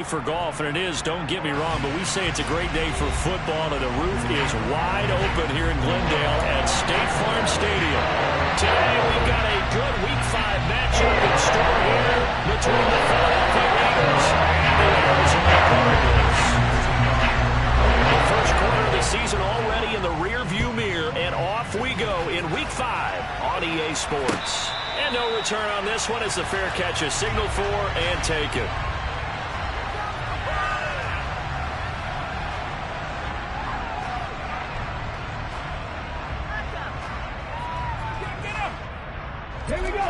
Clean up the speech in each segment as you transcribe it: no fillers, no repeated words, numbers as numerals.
For golf, and it is, don't get me wrong, but we say it's a great day for football, and the roof is wide open here in Glendale at State Farm Stadium. Today we've got a good Week 5 matchup in store here between the Philadelphia Eagles and the Arizona Cardinals. The first quarter of the season already in the rear-view mirror, and off we go in Week 5 on EA Sports. And no return on this one as the fair catch is signaled for and taken. Here we go.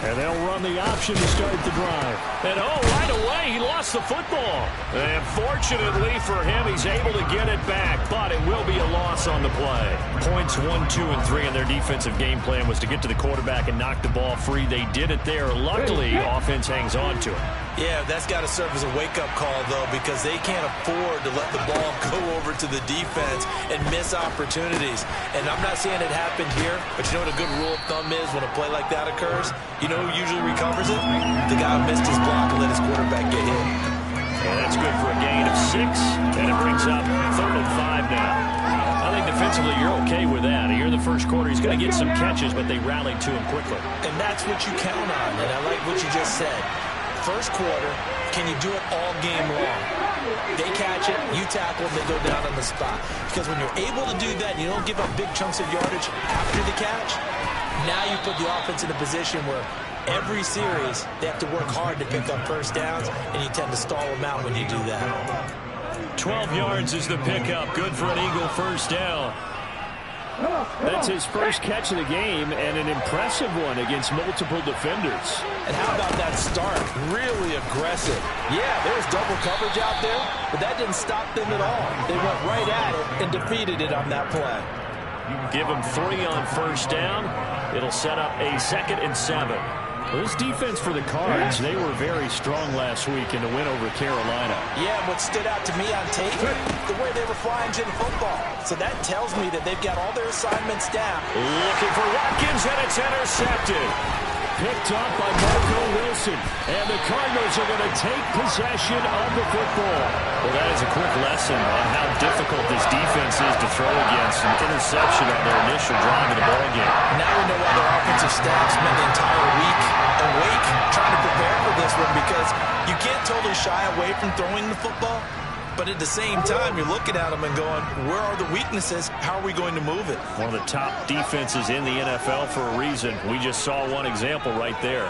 And they'll run the option to start the drive. And right away, he lost the football. And fortunately for him, he's able to get it back, but it will be a loss on the play. Points 1, 2, and 3 in their defensive game plan was to get to the quarterback and knock the ball free. They did it there. Luckily, offense hangs on to it. Yeah, that's got to serve as a wake-up call, though, because they can't afford to let the ball go over to the defense and miss opportunities. And I'm not saying it happened here, but you know what a good rule of thumb is when a play like that occurs? You know who usually recovers it? The guy who missed his block and let his quarterback get hit. And that's good for a gain of 6, and it brings up 3rd and 5 now. I think defensively you're okay with that. Here in the first quarter, he's going to get some catches, but they rallied to him quickly. And that's what you count on, and I like what you just said. First quarter, can you do it all game long? They catch it, you tackle them, they go down on the spot. Because when you're able to do that, and you don't give up big chunks of yardage after the catch, now you put the offense in a position where every series they have to work hard to pick up first downs, and you tend to stall them out when you do that. 12 yards is the pickup. Good for an Eagle first down. That's his first catch of the game, and an impressive one against multiple defenders. And how about that start? Really aggressive. Yeah, there was double coverage out there, but that didn't stop them at all. They went right at it and defeated it on that play. Give him 3 on first down. It'll set up a 2nd and 7. Well, this defense for the Cards, they were very strong last week in the win over Carolina. Yeah, what stood out to me on tape, the way they were flying to the football. So that tells me that they've got all their assignments down. Looking for Watkins, and it's intercepted. Picked up by Marco Wilson. And the Cardinals are going to take possession of the football. Well, that is a quick lesson on how difficult this defense is to throw against. An interception on their initial drive of the ballgame. Now we know why their offensive staff spent the entire week awake trying to prepare for this one, because you can't totally shy away from throwing the football. But at the same time, you're looking at them and going, where are the weaknesses? How are we going to move it? One of the top defenses in the NFL for a reason. We just saw one example right there.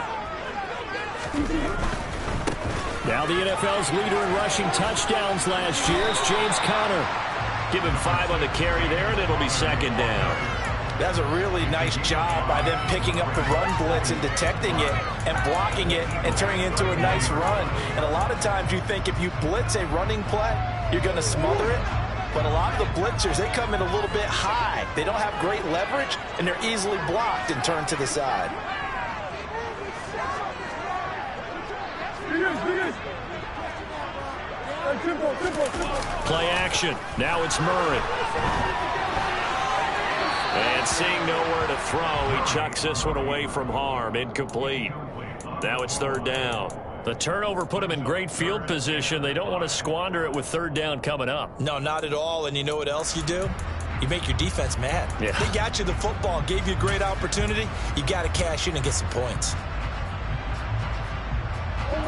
Now the NFL's leader in rushing touchdowns last year is James Conner. Give him 5 on the carry there, and it'll be 2nd down. That's a really nice job by them picking up the run blitz and detecting it and blocking it and turning it into a nice run. And a lot of times you think if you blitz a running play, you're going to smother it. But a lot of the blitzers, they come in a little bit high. They don't have great leverage, and they're easily blocked and turned to the side. Play action. Now it's Murray. And seeing nowhere to throw, he chucks this one away from harm. Incomplete. Now it's 3rd down. The turnover put him in great field position. They don't want to squander it with 3rd down coming up. No, not at all. And you know what else you do? You make your defense mad. Yeah. They got you the football, gave you a great opportunity. You got to cash in and get some points.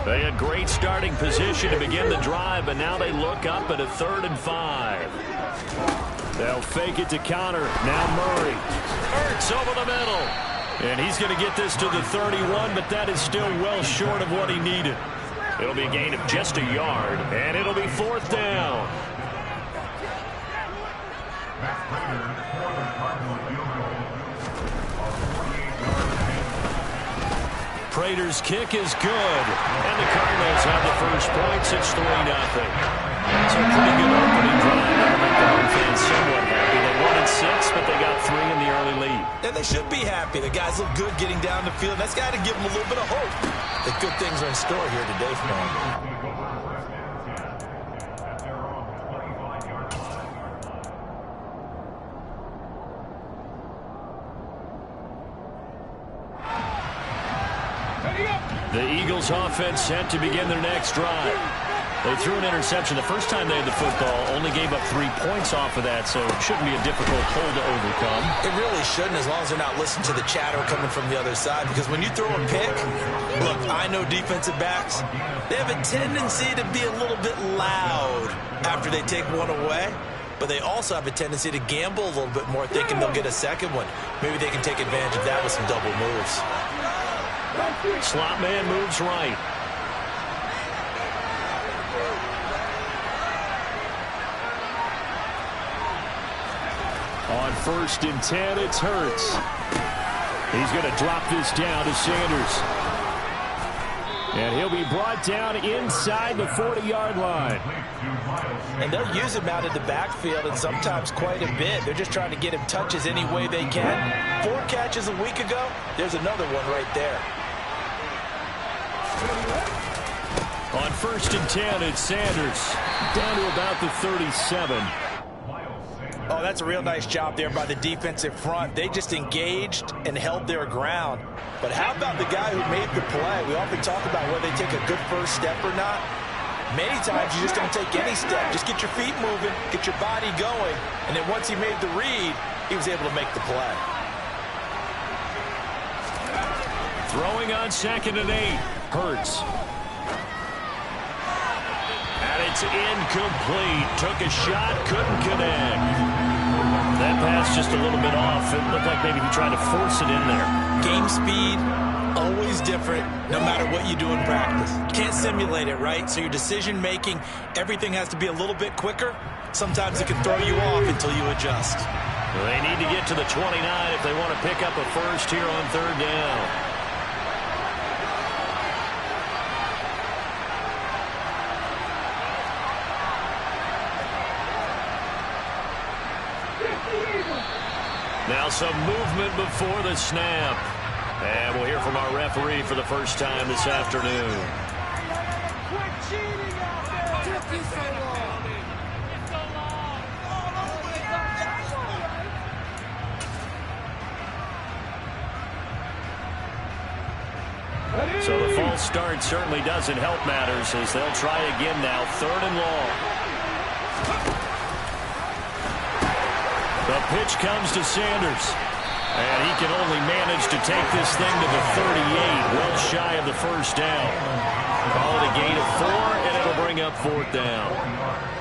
They had great starting position to begin the drive, but now they look up at a 3rd and 5. They'll fake it to Conner. Now Murray. Ertz over the middle. And he's going to get this to the 31, but that is still well short of what he needed. It'll be a gain of just a yard, and it'll be 4th down. Prater's kick is good, and the Cardinals have the first points. It's 3-0. It's a pretty good opening drive. That'll make the home fans somewhat happy. They won at 6, but they got 3 in the early lead. And they should be happy. The guys look good getting down the field. That's got to give them a little bit of hope that good things are in store here today for them. The Eagles offense set to begin their next drive. They threw an interception the first time they had the football, only gave up 3 points off of that, so it shouldn't be a difficult hole to overcome. It really shouldn't, as long as they're not listening to the chatter coming from the other side, because when you throw a pick, look, I know defensive backs, they have a tendency to be a little bit loud after they take one away, but they also have a tendency to gamble a little bit more, thinking they'll get a second one. Maybe they can take advantage of that with some double moves. Slot man moves right. On 1st and 10, it's Hurts. He's going to drop this down to Sanders. And he'll be brought down inside the 40-yard line. And they'll use him out in the backfield, and sometimes quite a bit. They're just trying to get him touches any way they can. 4 catches a week ago. There's another one right there. On 1st and 10, it's Sanders. Down to about the 37. Oh, that's a real nice job there by the defensive front. They just engaged and held their ground. But how about the guy who made the play? We often talk about whether they take a good first step or not. Many times you just don't take any step. Just get your feet moving, get your body going, and then once he made the read, he was able to make the play. Throwing on 2nd and 8. Hurts. And it's incomplete. Took a shot, couldn't connect. That pass just a little bit off. It looked like maybe he tried to force it in there. Game speed, always different, no matter what you do in practice. Can't simulate it, right? So your decision-making, everything has to be a little bit quicker. Sometimes it can throw you off until you adjust. They need to get to the 29 if they want to pick up a first here on 3rd down. Now some movement before the snap. And we'll hear from our referee for the first time this afternoon. Quit cheating out there! Took you so long! So the false start certainly doesn't help matters as they'll try again now. 3rd and long. The pitch comes to Sanders. And he can only manage to take this thing to the 38, well shy of the first down. Call it a gain of 4, and it'll bring up 4th down.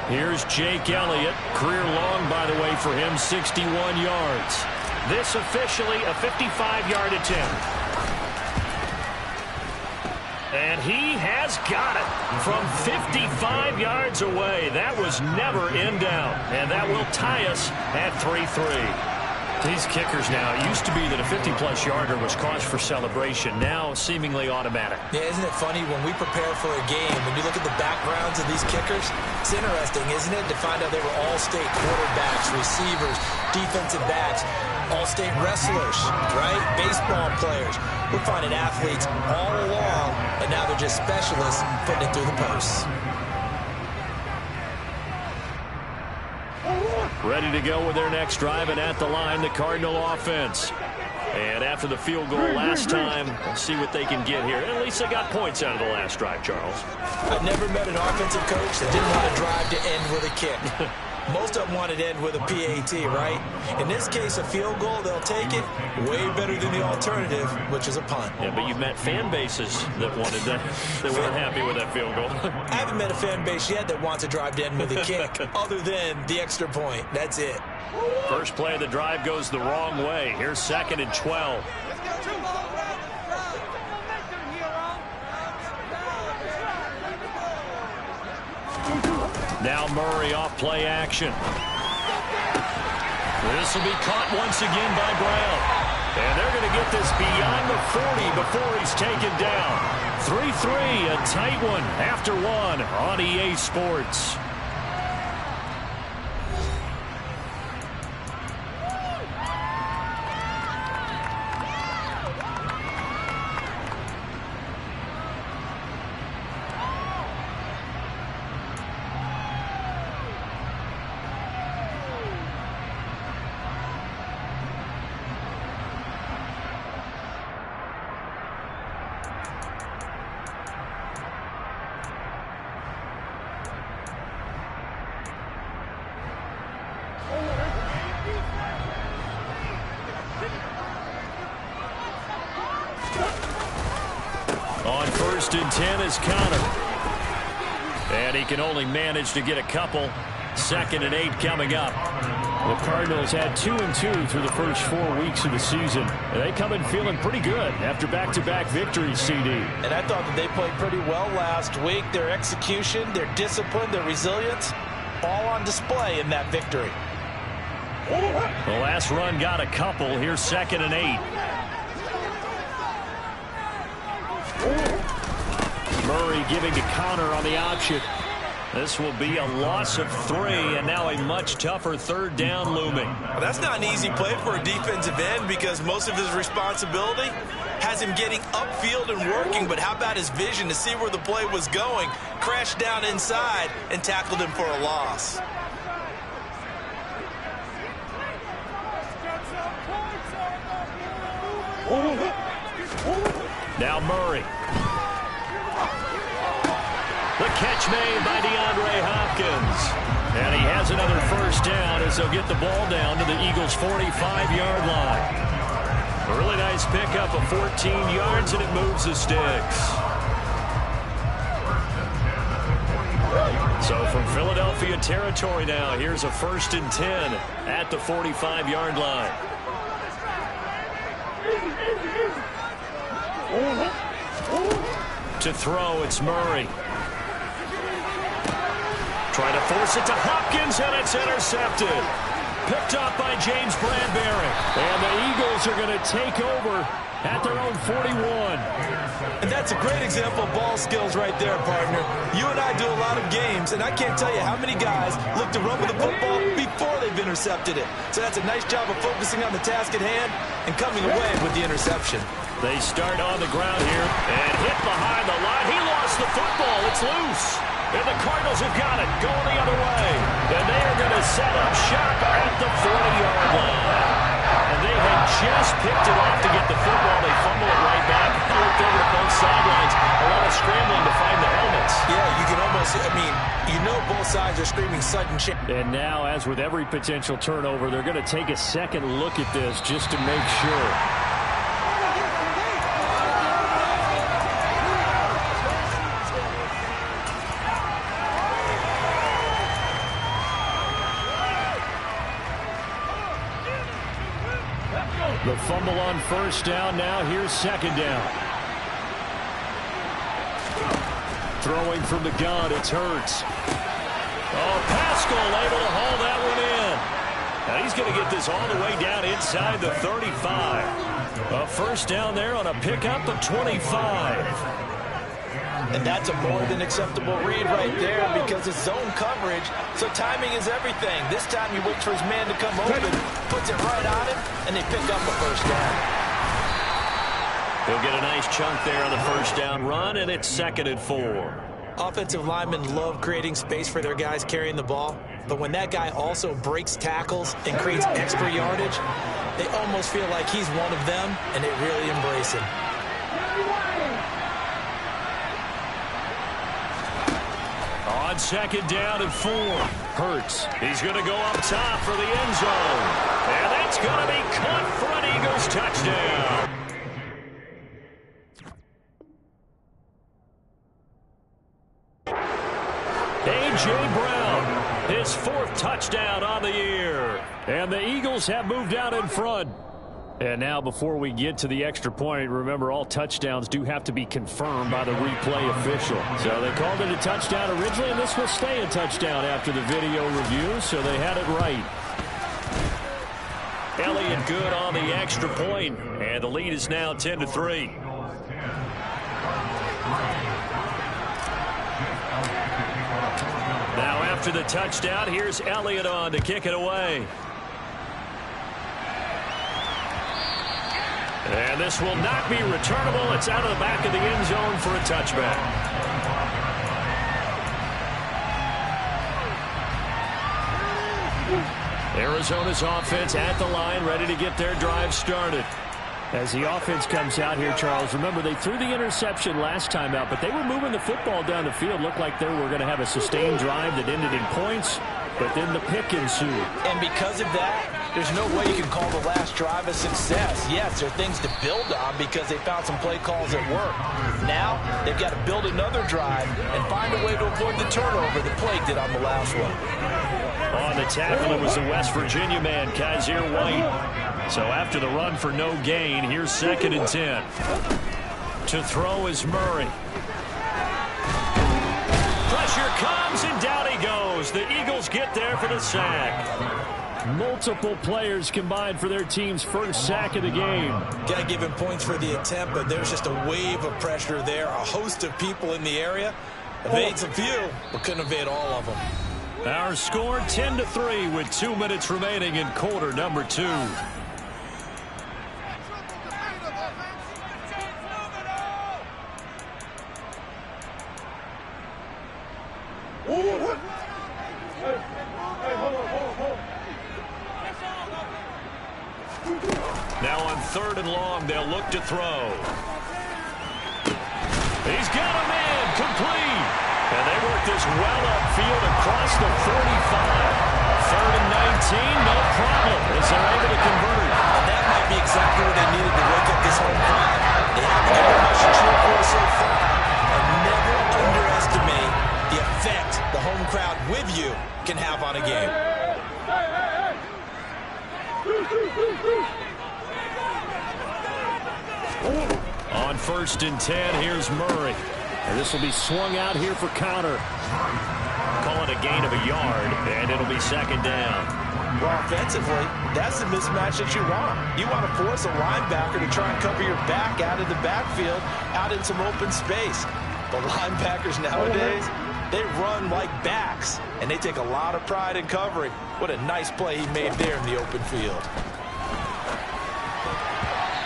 Here's Jake Elliott. Career long, by the way, for him, 61 yards. This officially a 55-yard attempt. And he has got it from 55 yards away. That was never in doubt. And that will tie us at 3-3. These kickers now, it used to be that a 50-plus yarder was cause for celebration. Now seemingly automatic. Yeah, isn't it funny when we prepare for a game, when you look at the backgrounds of these kickers, it's interesting, isn't it, to find out they were all-state quarterbacks, receivers, defensive backs, all-state wrestlers, right? Baseball players. We're finding athletes all along, and now they're just specialists putting it through the posts. Ready to go with their next drive, and at the line, the Cardinal offense. And after the field goal last time, we'll see what they can get here. At least they got points out of the last drive, Charles. I've never met an offensive coach that didn't want a drive to end with a kick. Most of them wanted to end with a PAT, right? In this case, a field goal, they'll take it. Way better than the alternative, which is a punt. Yeah, but you've met fan bases that wanted that. They weren't happy with that field goal. I haven't met a fan base yet that wants a drive to end with a kick, other than the extra point. That's it. First play of the drive goes the wrong way. Here's 2nd and 12. Now Murray off play action. This will be caught once again by Brown. And they're going to get this beyond the 40 before he's taken down. 3-3, a tight one after one on EA Sports. On 1st and 10 is Connor. And he can only manage to get a couple. 2nd and 8 coming up. The Cardinals had 2-2 through the first 4 weeks of the season. And they come in feeling pretty good after back-to-back victories, CD. And I thought that they played pretty well last week. Their execution, their discipline, their resilience, all on display in that victory. The last run got a couple. Here's 2nd and 8. Murray giving to Connor on the option. This will be a loss of 3, and now a much tougher 3rd down looming. Well, that's not an easy play for a defensive end because most of his responsibility has him getting upfield and working, but how about his vision to see where the play was going, crashed down inside, and tackled him for a loss. Now Murray. The catch made by DeAndre Hopkins. And he has another 1st down as they'll get the ball down to the Eagles' 45-yard line. A really nice pickup of 14 yards, and it moves the sticks. So from Philadelphia territory now, here's a 1st and 10 at the 45-yard line. To throw, it's Murray. Trying to force it to Hopkins, and it's intercepted. Picked up by James Bradbury. And the Eagles are going to take over at their own 41. And that's a great example of ball skills right there, partner. You and I do a lot of games, and I can't tell you how many guys look to run with the football before they've intercepted it. So that's a nice job of focusing on the task at hand and coming away with the interception. They start on the ground here and hit behind the line. He lost the football. It's loose. And the Cardinals have got it going the other way. And they are going to set up shop at the 40-yard line. And they had just picked it off to get the football. They fumble it right back. Looked over to both sidelines. A lot of scrambling to find the helmets. Yeah, you can almost, you know both sides are screaming sudden change. And now, as with every potential turnover, they're going to take a second look at this just to make sure. The fumble on 1st down. Now here's 2nd down. Throwing from the gun, it's Hurts. Oh, Pascal able to haul that one in. Now he's going to get this all the way down inside the 35. A 1st down there on a pickup of 25. And that's a more than acceptable read right there because it's zone coverage, so timing is everything. This time he waits for his man to come open, puts it right on him, and they pick up a 1st down. He'll get a nice chunk there on the 1st down run, and it's 2nd and 4. Offensive linemen love creating space for their guys carrying the ball, but when that guy also breaks tackles and creates extra yardage, they almost feel like he's one of them, and they really embrace him. On 2nd down and 4. Hurts. He's going to go up top for the end zone. And that's going to be caught for an Eagles touchdown. A.J. Brown, his 4th touchdown on the year. And the Eagles have moved out in front. And now before we get to the extra point, remember all touchdowns do have to be confirmed by the replay official. So they called it a touchdown originally, and this will stay a touchdown after the video review, so they had it right. Elliott good on the extra point, and the lead is now 10-3. Now after the touchdown, here's Elliott on to kick it away. And this will not be returnable. It's out of the back of the end zone for a touchback. Arizona's offense at the line, ready to get their drive started. As the offense comes out here, Charles, remember they threw the interception last time out, but they were moving the football down the field. Looked like they were going to have a sustained drive that ended in points, but then the pick ensued. And because of that, there's no way you can call the last drive a success. Yes, there are things to build on because they found some play calls that work. Now, they've got to build another drive and find a way to avoid the turnover the play did on the last one. On the tackle, it was the West Virginia man, Kaiser White. So after the run for no gain, here's 2nd and 10. To throw is Murray. Pressure comes, and down he goes. The Eagles get there for the sack. Multiple players combined for their team's first sack of the game. Got to give him points for the attempt, but there's just a wave of pressure there. A host of people in the area. Evades a few, but couldn't evade all of them. Our score 10-3 with 2 minutes remaining in quarter number 2. Now on 3rd and long, they'll look to throw. He's got a man complete. And they work this well upfield across the 45. 3rd and 19, no problem as they're able to convert. And that might be exactly what they needed to wake up this home crowd. They haven't given much to cheer for so far. And never underestimate the effect the home crowd with you can have on a game. On 1st and 10, here's Murray. And this will be swung out here for counter. Call it a gain of a yard, and it'll be 2nd down. Well, offensively, that's the mismatch that you want. You want to force a linebacker to try and cover your back out of the backfield, out in some open space. But linebackers nowadays, they run like backs, and they take a lot of pride in covering. What a nice play he made there in the open field.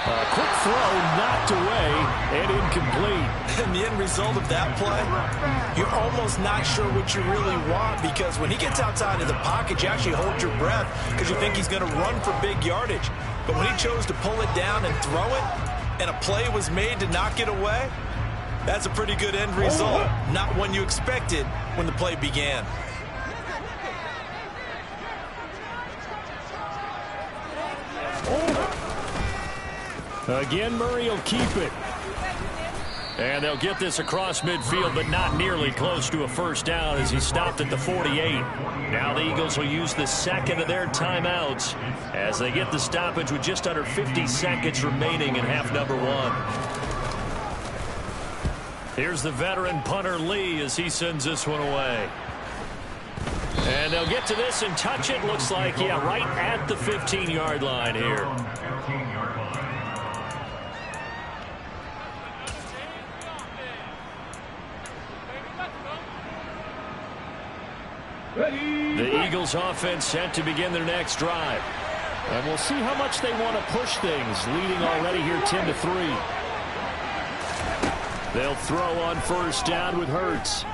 A quick throw knocked away and incomplete. And the end result of that play, you're almost not sure what you really want, because when he gets outside of the pocket, you actually hold your breath because you think he's going to run for big yardage. But when he chose to pull it down and throw it, and a play was made to knock it away, that's a pretty good end result. Not one you expected when the play began. Again, Murray will keep it. And they'll get this across midfield, but not nearly close to a first down as he stopped at the 48. Now the Eagles will use the 2nd of their timeouts as they get the stoppage with just under 50 seconds remaining in half number 1. Here's the veteran punter Lee as he sends this one away. And they'll get to this and touch it. Looks like, yeah, right at the 15-yard line here. The Eagles offense set to begin their next drive. And we'll see how much they want to push things, leading already here 10-3. They'll throw on first down with Hurts.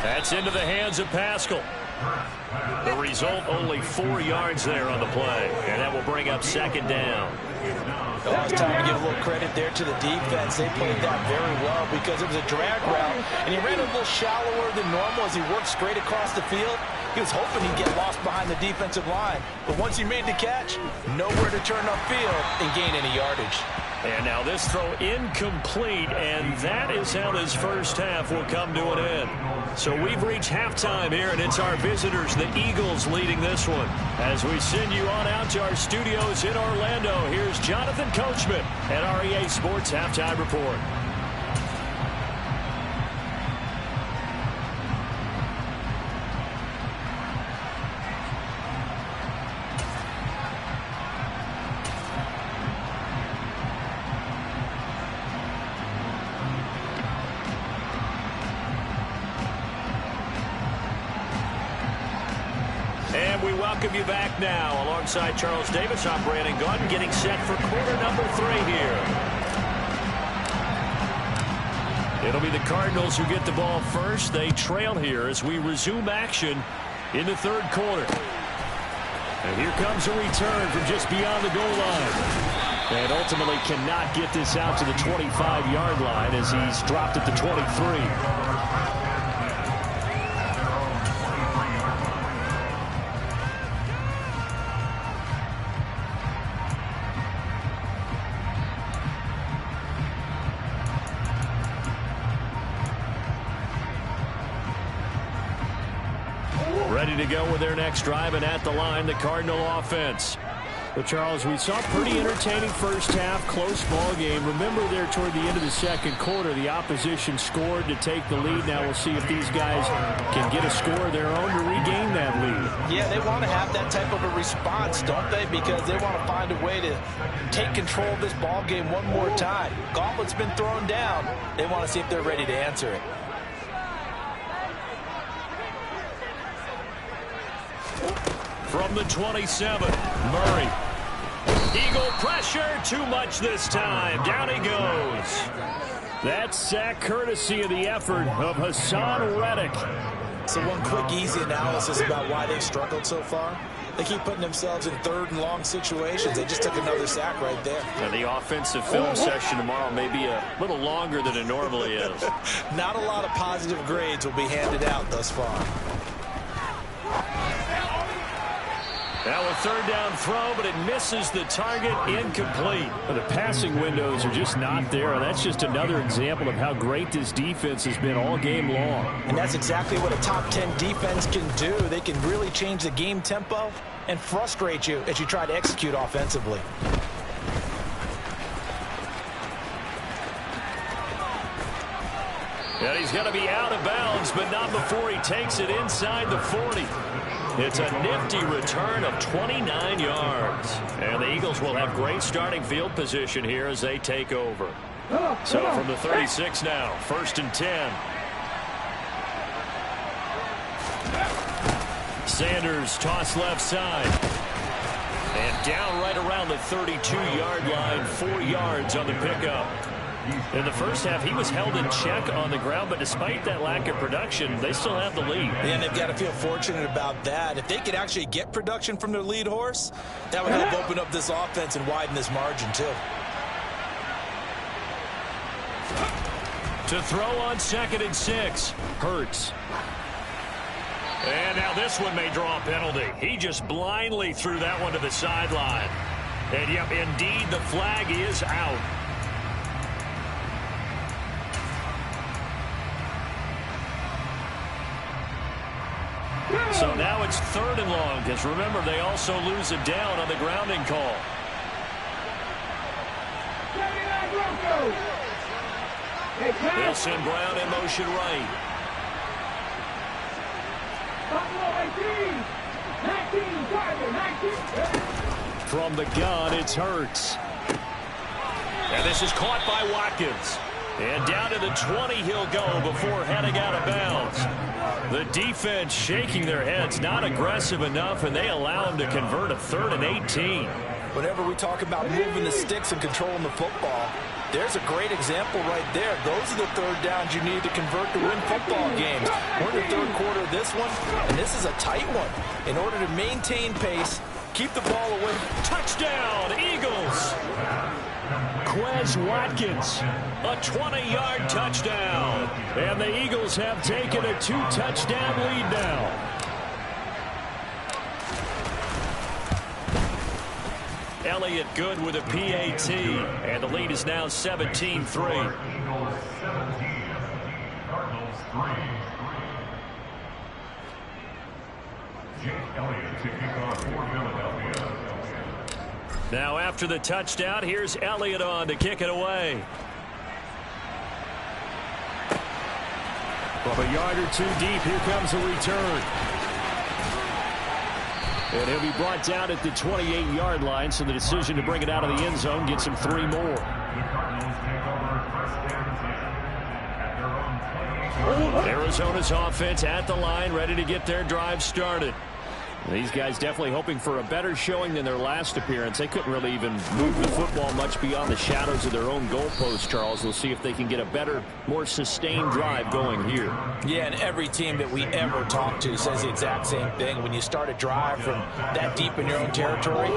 That's into the hands of Pascal. The result, only 4 yards there on the play. And that will bring up 2nd down. Oh, it's time to give a little credit there to the defense. They played that very well because it was a drag route, and he ran a little shallower than normal as he worked straight across the field. He was hoping he'd get lost behind the defensive line, but once he made the catch, nowhere to turn upfield and gain any yardage. And now this throw incomplete, and that is how this first half will come to an end. So we've reached halftime here, and it's our visitors, the Eagles, leading this one. As we send you on out to our studios in Orlando, here's Jonathan Coachman at REA Sports Halftime Report. Welcome you back now. Alongside Charles Davis, I'm Brandon Gaudin, getting set for quarter number 3 here. It'll be the Cardinals who get the ball first. They trail here as we resume action in the 3rd quarter. And here comes a return from just beyond the goal line. And ultimately cannot get this out to the 25-yard line as he's dropped at the 23. go with their next drive, and at the line, the Cardinal offense. But, Charles, we saw a pretty entertaining first half, close ball game. Remember there toward the end of the second quarter, the opposition scored to take the lead. Now we'll see if these guys can get a score of their own to regain that lead. Yeah, they want to have that type of a response, don't they? Because they want to find a way to take control of this ball game one more time. Gauntlet's been thrown down. They want to see if they're ready to answer it. From the 27, Murray. Eagle pressure, too much this time. Down he goes. That's sack courtesy of the effort of Hassan Reddick. So one quick, easy analysis about why they've struggled so far. They keep putting themselves in third and long situations. They just took another sack right there. And the offensive film session tomorrow may be a little longer than it normally is. Not a lot of positive grades will be handed out thus far. Now a third down throw, but it misses the target, incomplete. But the passing windows are just not there, and that's just another example of how great this defense has been all game long. And that's exactly what a top 10 defense can do. They can really change the game tempo and frustrate you as you try to execute offensively. And he's going to be out of bounds, but not before he takes it inside the 40. It's a nifty return of 29 yards. And the Eagles will have great starting field position here as they take over. So from the 36 now, 1st and 10. Sanders toss left side. And down right around the 32-yard line, 4 yards on the pickup. In the first half, he was held in check on the ground, but despite that lack of production, they still have the lead. And they've got to feel fortunate about that. If they could actually get production from their lead horse, that would help open up this offense and widen this margin, too. To throw on 2nd and 6, Hurts. And now this one may draw a penalty. He just blindly threw that one to the sideline. And, yep, indeed, the flag is out. So now it's 3rd and long, because remember, they also lose it down on the grounding call. They'll send Brown in motion right. From the gun, it's Hurts. And this is caught by Watkins. And down to the 20 he'll go before heading out of bounds. The defense shaking their heads, not aggressive enough, and they allow him to convert a 3rd and 18. Whenever we talk about moving the sticks and controlling the football, there's a great example right there. Those are the third downs you need to convert to win football games. We're in the third quarter of this one, and this is a tight one. In order to maintain pace, keep the ball away. Touchdown, Eagles! Quez Watkins, a 20-yard touchdown. And the Eagles have taken a 2-touchdown lead now. Elliott good with a PAT, and the lead is now 17-3. Jake Elliott to kick off for Philadelphia. Now after the touchdown, here's Elliott on to kick it away. From a yard or two deep, here comes a return. And he'll be brought down at the 28-yard line, so the decision to bring it out of the end zone gets him 3 more. The Cardinals take over 1st and 10 at their own play. Arizona's offense at the line, ready to get their drive started. These guys definitely hoping for a better showing than their last appearance. They couldn't really even move the football much beyond the shadows of their own goalpost, Charles. We'll see if they can get a better, more sustained drive going here. Yeah, and every team that we ever talk to says the exact same thing. When you start a drive from that deep in your own territory,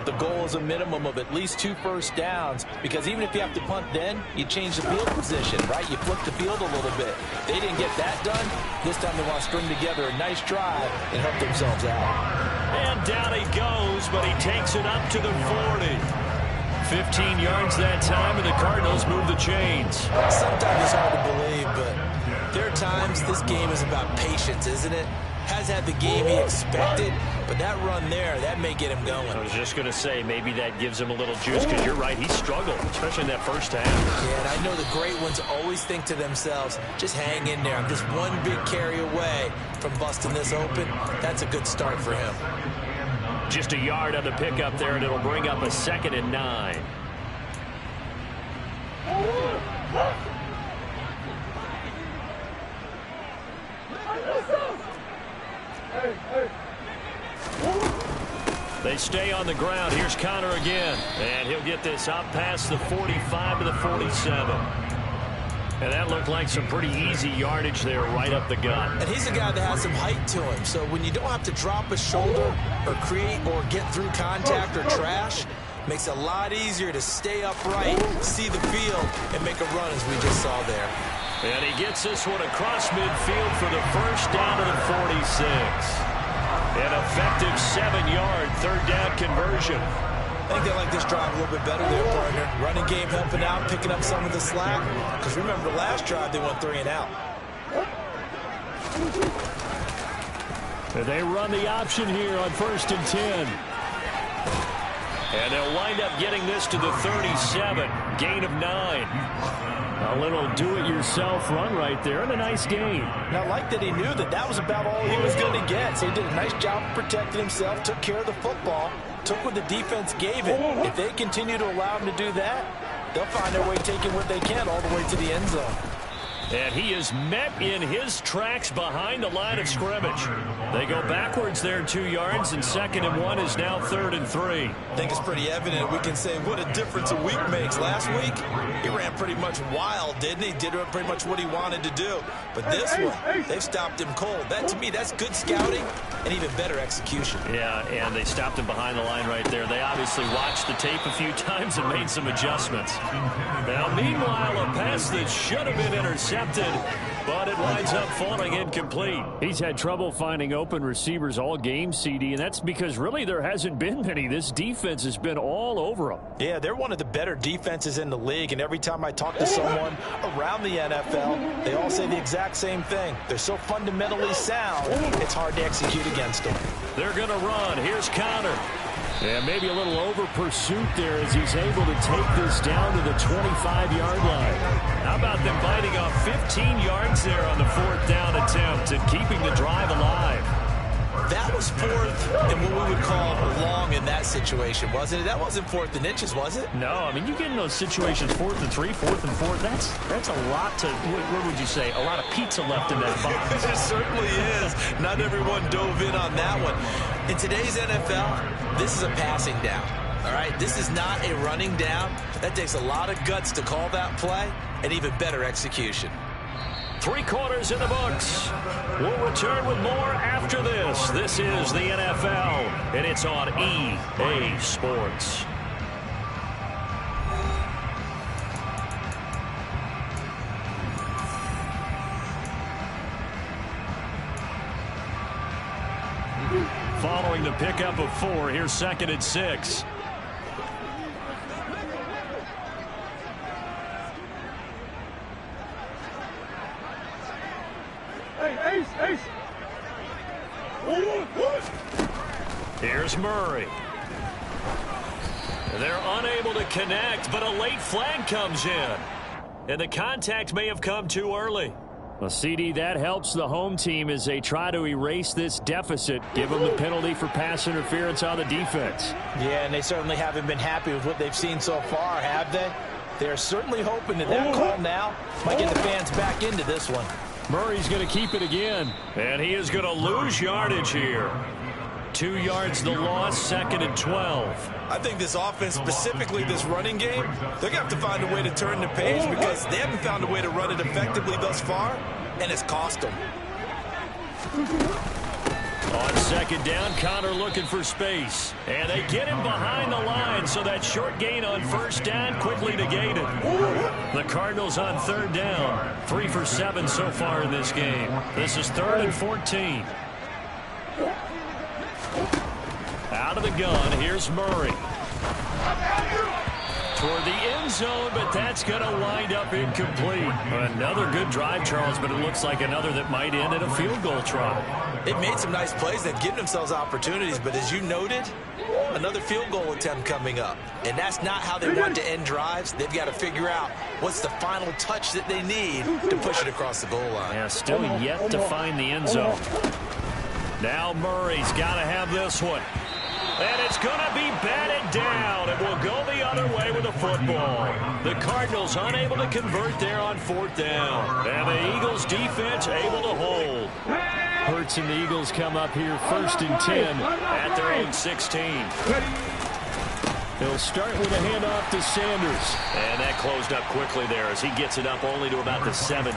the goal is a minimum of at least 2 first downs, because even if you have to punt then, you change the field position, right? You flip the field a little bit. They didn't get that done. This time they want to string together a nice drive and help themselves out. And down he goes, but he takes it up to the 40. 15 yards that time, and the Cardinals move the chains. Sometimes it's hard to believe, but there are times this game is about patience, isn't it? has had the game he expected, but that run there, that may get him going. I was just going to say, maybe that gives him a little juice, because you're right, he struggled, especially in that first half. Yeah, and I know the great ones always think to themselves, just hang in there. I'm just one big carry away from busting this open. That's a good start for him. Just a yard on the pickup there, and it'll bring up a 2nd and 9. They stay on the ground. Here's Conner again. And he'll get this up past the 45 to the 47. And that looked like some pretty easy yardage there right up the gut. And he's a guy that has some height to him. So when you don't have to drop a shoulder or create or get through contact or trash, makes it a lot easier to stay upright, see the field, and make a run as we just saw there. And he gets this one across midfield for the first down to the 46. An effective 7-yard third down conversion. I think they like this drive a little bit better there, partner. Running game helping out, picking up some of the slack. Because remember, the last drive they went 3 and out. And they run the option here on 1st and 10. And they'll wind up getting this to the 37. Gain of 9. A little do-it-yourself run right there, and a nice gain. Now, I like that he knew that was about all he was going to get. So he did a nice job protecting himself, took care of the football, took what the defense gave him. If they continue to allow him to do that, they'll find their way taking what they can all the way to the end zone. And he is met in his tracks behind the line of scrimmage. They go backwards there 2 yards, and 2nd and 1 is now 3rd and 3. I think it's pretty evident. We can say what a difference a week makes. Last week, he ran pretty much wild, didn't he? Did pretty much what he wanted to do. But this one, they've stopped him cold. That, to me, that's good scouting and even better execution. Yeah, and they stopped him behind the line right there. They obviously watched the tape a few times and made some adjustments. Now, meanwhile, a pass that should have been intercepted, but it winds up falling incomplete. He's had trouble finding open receivers all game, CD, and that's because really there hasn't been many. This defense has been all over them. Yeah, they're one of the better defenses in the league, and every time I talk to someone around the NFL, they all say the exact same thing. They're so fundamentally sound, it's hard to execute against them. They're going to run. Here's Conner. And maybe a little over pursuit there as he's able to take this down to the 25-yard line. How about them biting off 15 yards there on the 4th down attempt and keeping the drive alive? That was 4th and what we would call long in that situation, wasn't it? That wasn't 4th and inches, was it? No, I mean, you get in those situations 4th and 3, 4th and 4. That's a lot to, what would you say, a lot of pizza left in that box. It certainly is. Not everyone dove in on that one. In today's NFL, this is a passing down. All right, this is not a running down. That takes a lot of guts to call that play and even better execution. 3 quarters in the books. We'll return with more after this. This is the NFL, and it's on EA Sports. Following the pickup of 4, here's 2nd and 6. Ace. Here's Murray. They're unable to connect, but a late flag comes in. And the contact may have come too early. Well, CD, that helps the home team as they try to erase this deficit, give them the penalty for pass interference on the defense. Yeah, and they certainly haven't been happy with what they've seen so far, have they? They're certainly hoping that call now might get the fans back into this one. Murray's going to keep it again, and he is going to lose yardage here. 2 yards the loss, 2nd and 12. I think this offense, specifically this running game, they're going to have to find a way to turn the page because they haven't found a way to run it effectively thus far, and it's cost them. On 2nd down, Conner looking for space. And they get him behind the line, so that short gain on 1st down quickly negated. The Cardinals on 3rd down. 3 for 7 so far in this game. This is 3rd and 14. Out of the gun, here's Murray. toward the end zone, but that's going to wind up incomplete. Another good drive, Charles, but it looks like another that might end in a field goal try. They've made some nice plays. They've given themselves opportunities, but as you noted, another field goal attempt coming up. And that's not how they want to end drives. They've got to figure out what's the final touch that they need to push it across the goal line. Yeah, still yet to find the end zone. Now Murray's got to have this one. And it's going to be batted down. It will go the other way with the football. The Cardinals unable to convert there on 4th down. And the Eagles defense able to hold. Hurts and the Eagles come up here 1st and 10 at their own 16. They'll start with a handoff to Sanders. And that closed up quickly there as he gets it up only to about the 17.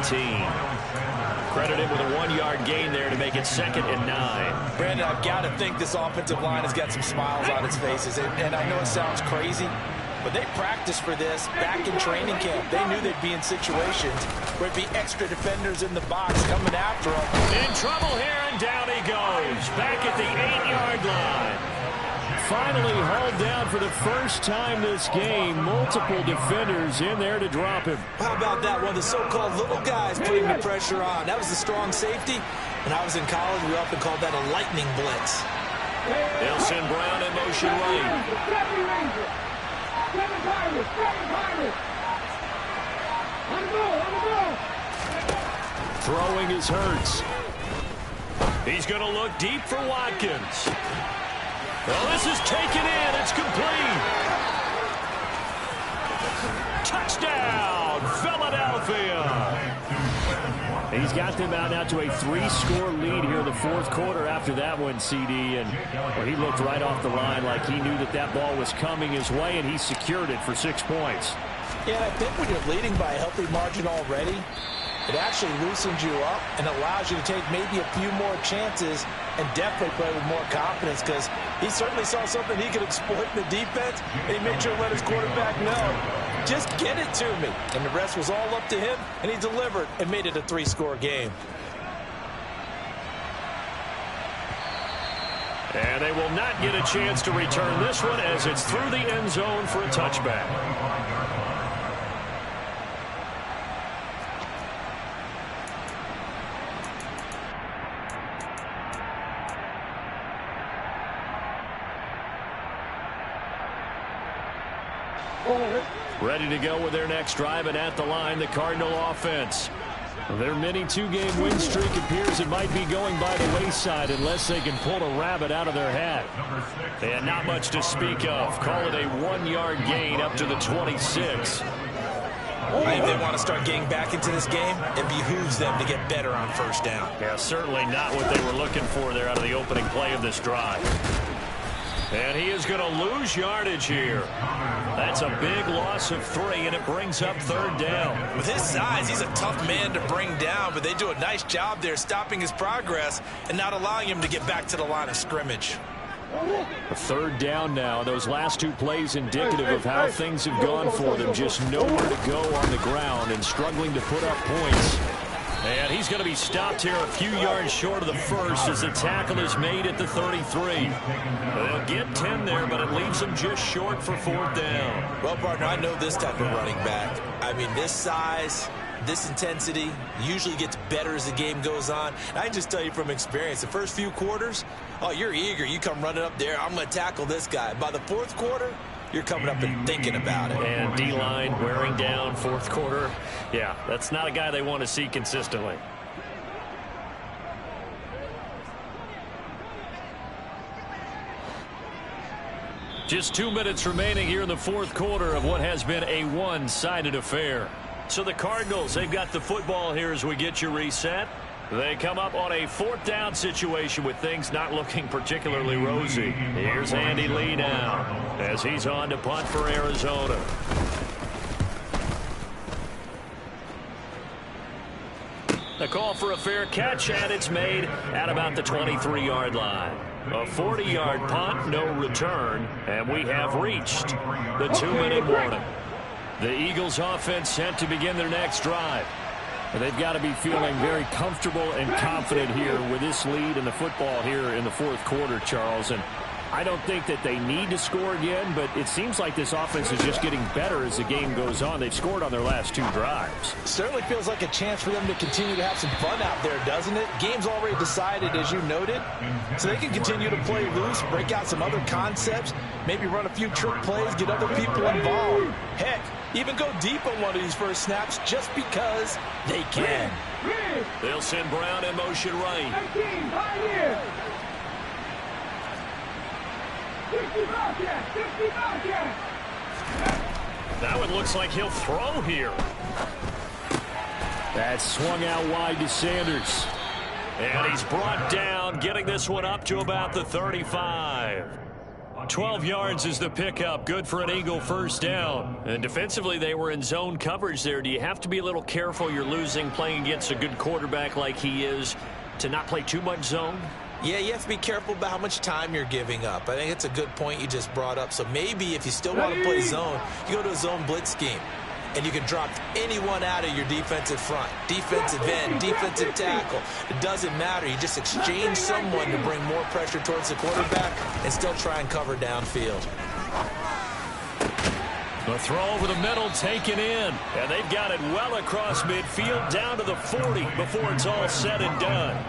Credit him with a 1-yard gain there to make it 2nd and 9. Brandon, I've got to think this offensive line has got some smiles on its faces. And I know it sounds crazy, but they practiced for this back in training camp. They knew they'd be in situations where it'd be extra defenders in the box coming after them. In trouble here, and down he goes. Back at the 8-yard line. Finally hauled down for the first time this game. Multiple defenders in there to drop him. How about that? One of the so-called little guys putting the pressure on. That was the strong safety. When I was in college, we often called that a lightning blitz. They'll send Brown in motion right. Throwing is Hurts. He's going to look deep for Watkins. Well, this is taken in. It's complete. Touchdown, Philadelphia. He's got them out now to a 3-score lead here in the 4th quarter after that one, CD. And well, he looked right off the line like he knew that that ball was coming his way, and he secured it for 6 points. Yeah, I think when you're leading by a healthy margin already, it actually loosens you up and allows you to take maybe a few more chances and definitely play with more confidence, because he certainly saw something he could exploit in the defense, and he made sure to let his quarterback know, just get it to me. And the rest was all up to him, and he delivered and made it a 3-score game. And they will not get a chance to return this one as it's through the end zone for a touchback. Ready to go with their next drive, and at the line, the Cardinal offense. Their mini 2-game win streak appears it might be going by the wayside unless they can pull a rabbit out of their hat. And not much to speak of. Call it a 1-yard gain up to the 26. If they want to start getting back into this game, it behooves them to get better on 1st down. Yeah, certainly not what they were looking for there out of the opening play of this drive. And he is going to lose yardage here. That's a big loss of 3, and it brings up 3rd down. With his size, he's a tough man to bring down, but they do a nice job there stopping his progress and not allowing him to get back to the line of scrimmage. A 3rd down now. Those last 2 plays indicative of how things have gone for them. Just nowhere to go on the ground and struggling to put up points. And he's going to be stopped here a few yards short of the first as the tackle is made at the 33. They'll get 10 there, but it leaves them just short for 4th down. Well, partner, I know this type of running back. I mean, this size, this intensity usually gets better as the game goes on. And I can just tell you from experience, the first few quarters, oh, you're eager. You come running up there, I'm going to tackle this guy. By the 4th quarter, you're coming up and thinking about it. And D-line wearing down 4th quarter. Yeah, that's not a guy they want to see consistently. Just 2 minutes remaining here in the 4th quarter of what has been a one-sided affair. So the Cardinals, they've got the football here as we get you reset. They come up on a 4th down situation with things not looking particularly rosy. Here's Andy Lee now as he's on to punt for Arizona. The call for a fair catch, and it's made at about the 23-yard line. A 40-yard punt, no return, and we have reached the 2-minute warning. The Eagles offense set to begin their next drive. They've got to be feeling very comfortable and confident here with this lead in the football here in the 4th quarter, Charles. And I don't think that they need to score again, but it seems like this offense is just getting better as the game goes on. They've scored on their last 2 drives. Certainly feels like a chance for them to continue to have some fun out there, doesn't it? Game's already decided, as you noted, so they can continue to play loose, break out some other concepts, maybe run a few trick plays, get other people involved. Heck, even go deep on one of these first snaps just because they can. They'll send Brown in motion right. That one looks like he'll throw here. That swung out wide to Sanders. And he's brought down, getting this one up to about the 35. 12 yards is the pickup. Good for an Eagle first down. And defensively, they were in zone coverage there. Do you have to be a little careful? You're losing, playing against a good quarterback like he is, to not play too much zone? Yeah, you have to be careful about how much time you're giving up. I think it's a good point you just brought up. So maybe if you still want to play zone, you go to a zone blitz scheme. And you can drop anyone out of your defensive front. Defensive end, defensive tackle. It doesn't matter. You just exchange someone to bring more pressure towards the quarterback and still try and cover downfield. The throw over the middle taken in. And they've got it well across midfield down to the 40 before it's all said and done.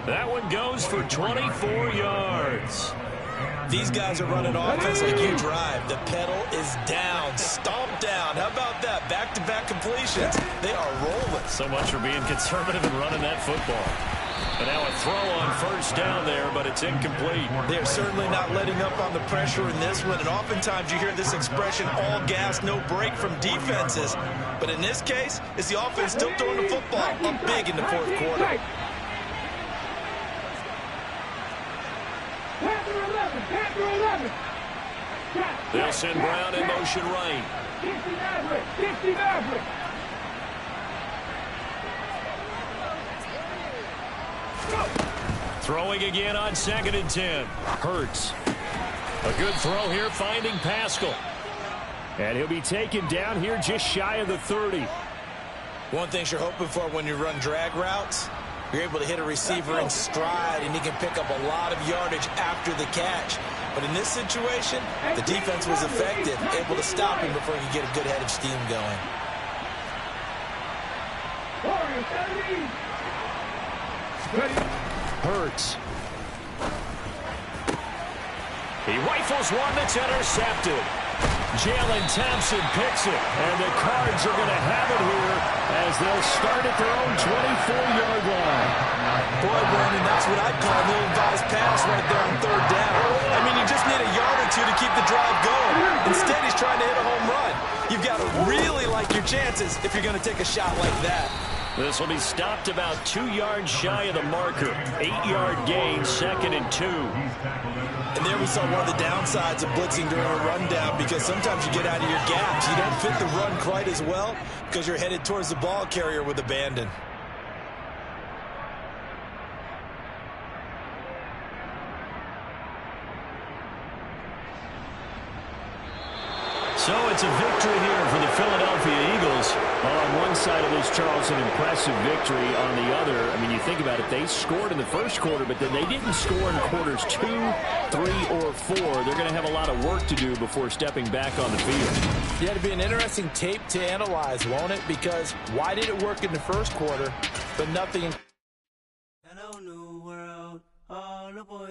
That one goes for 24 yards. These guys are running offense like you drive. The pedal is down, stomped down. How about that? Back-to-back completions. They are rolling. So much for being conservative and running that football. And now a throw on first down there, but it's incomplete. They're certainly not letting up on the pressure in this one. And oftentimes you hear this expression, all gas, no break from defenses. But in this case, it's the offense still throwing the football up big in the fourth quarter. They'll send Brown in motion right. Throwing again on 2nd and 10. Hurts. A good throw here, finding Pascal. And he'll be taken down here just shy of the 30. One thing you're hoping for when you run drag routes, you're able to hit a receiver in stride, and he can pick up a lot of yardage after the catch. But in this situation, the defense was effective, able to stop him before he could get a good head of steam going. Hurts. He rifles one that's intercepted. Jalen Thompson picks it, and the Cards are going to have it here as they'll start at their own 24-yard line. Boy, Brandon, that's what I'd call an ill-advised pass right there on 3rd down. I mean, you just need a yard or two to keep the drive going. Instead, he's trying to hit a home run. You've got to really like your chances if you're going to take a shot like that. This will be stopped about 2 yards shy of the marker. 8-yard gain, 2nd and 2. And there we saw one of the downsides of blitzing during a rundown, because sometimes you get out of your gaps. You don't fit the run quite as well because you're headed towards the ball carrier with abandon. So it's a victory here for the Philadelphia Eagles. Well, on one side of this, Charles, an impressive victory. On the other, I mean, you think about it, they scored in the first quarter, but then they didn't score in quarters 2, 3, or 4. They're going to have a lot of work to do before stepping back on the field. Yeah, it'll be an interesting tape to analyze, won't it? Because why did it work in the first quarter, but nothing in... Hello, new world, all the boys.